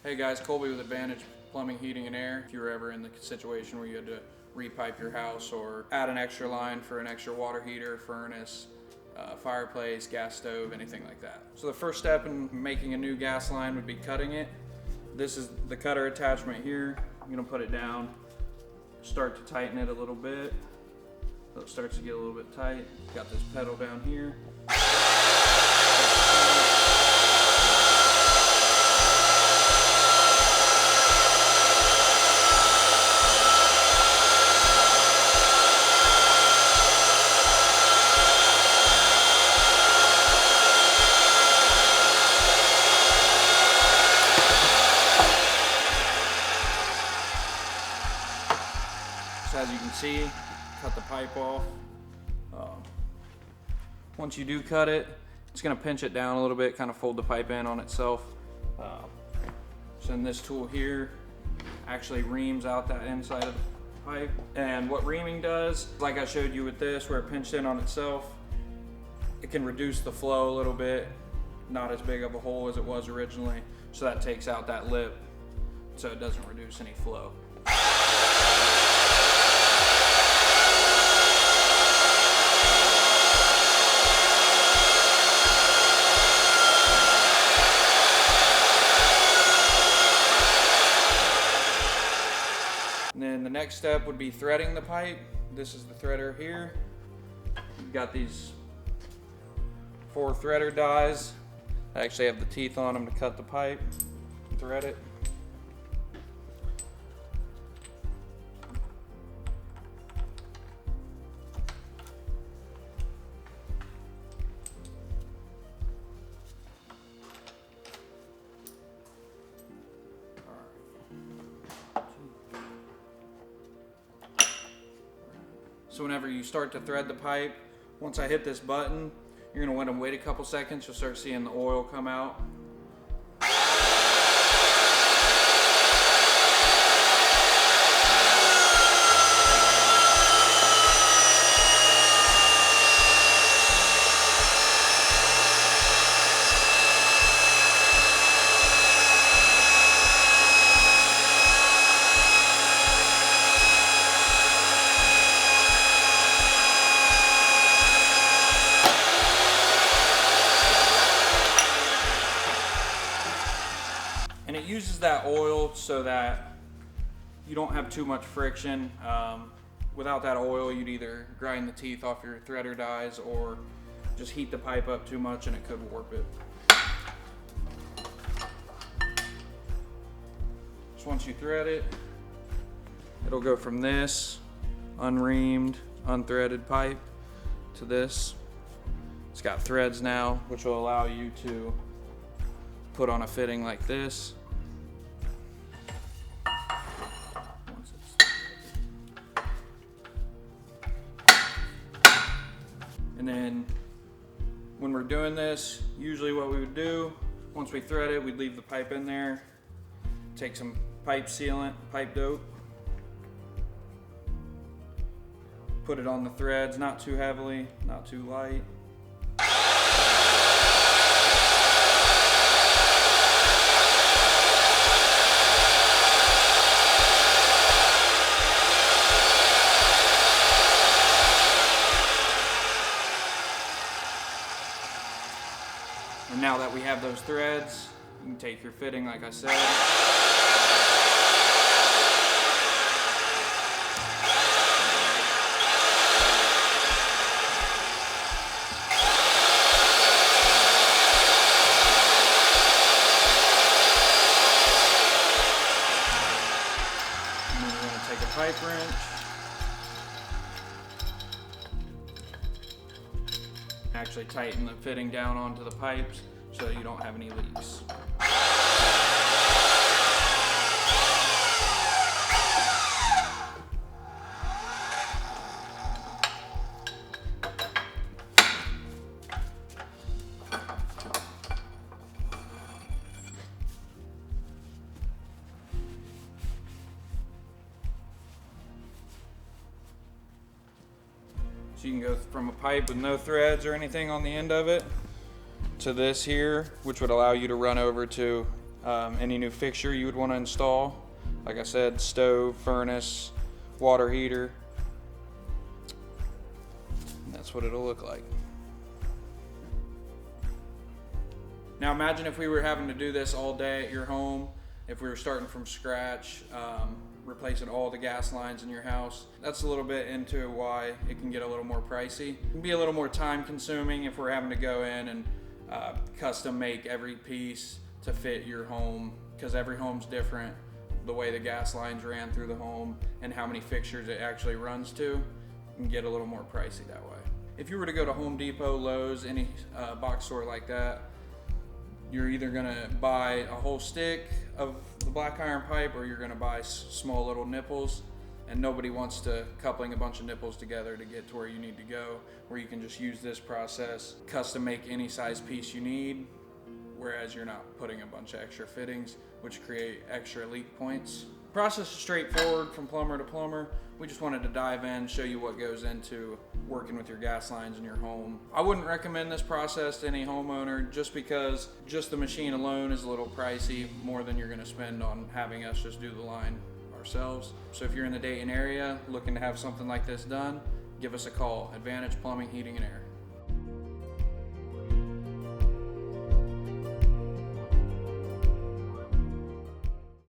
Hey guys, Colby with Advantage Plumbing, Heating and Air. If you were ever in the situation where you had to repipe your house or add an extra line for an extra water heater, furnace, fireplace, gas stove, anything like that. So the first step in making a new gas line would be cutting it. This is the cutter attachment here. I'm gonna put it down, start to tighten it a little bit. So it starts to get a little bit tight. Got this pedal down here. As you can see, cut the pipe off. Once you do cut it, it's going to pinch it down a little bit, kind of fold the pipe in on itself. So then this tool here actually reams out that inside of the pipe. And what reaming does, like I showed you with this, where it pinched in on itself, it can reduce the flow a little bit, not as big of a hole as it was originally. So that takes out that lip, so it doesn't reduce any flow. And then the next step would be threading the pipe. This is the threader here. You've got these 4 threader dies. I actually have the teeth on them to cut the pipe, thread it. So whenever you start to thread the pipe, once I hit this button, you're gonna want to wait a couple seconds, you'll start seeing the oil come out. And it uses that oil so that you don't have too much friction. Without that oil, you'd either grind the teeth off your threader dies or just heat the pipe up too much and it could warp it. So once you thread it, it'll go from this unreamed, unthreaded pipe to this. It's got threads now, which will allow you to put on a fitting like this. And then when we're doing this, usually what we would do, once we thread it, we'd leave the pipe in there, take some pipe sealant, pipe dope, put it on the threads, not too heavily, not too light. And now that we have those threads, you can take your fitting like I said. And then we're going to take a pipe wrench. Actually tighten the fitting down onto the pipes so you don't have any leaks. So you can go from a pipe with no threads or anything on the end of it to this here, which would allow you to run over to any new fixture you would want to install. Like I said, stove, furnace, water heater. And that's what it'll look like. Now imagine if we were having to do this all day at your home, if we were starting from scratch, replacing all the gas lines in your house. That's a little bit into why it can get a little more pricey. It can be a little more time consuming if we're having to go in and custom make every piece to fit your home, because every home's different. The way the gas lines ran through the home and how many fixtures it actually runs to can get a little more pricey that way. If you were to go to Home Depot, Lowe's, any box store like that, you're either gonna buy a whole stick of the black iron pipe or you're gonna buy small little nipples, and nobody wants to coupling a bunch of nipples together to get to where you need to go, where you can just use this process, custom make any size piece you need, whereas you're not putting a bunch of extra fittings which create extra leak points. Process is straightforward from plumber to plumber. We just wanted to dive in, show you what goes into working with your gas lines in your home. I wouldn't recommend this process to any homeowner just because just the machine alone is a little pricey, more than you're gonna spend on having us just do the line ourselves. So if you're in the Dayton area looking to have something like this done, give us a call. Advantage Plumbing, Heating and Air.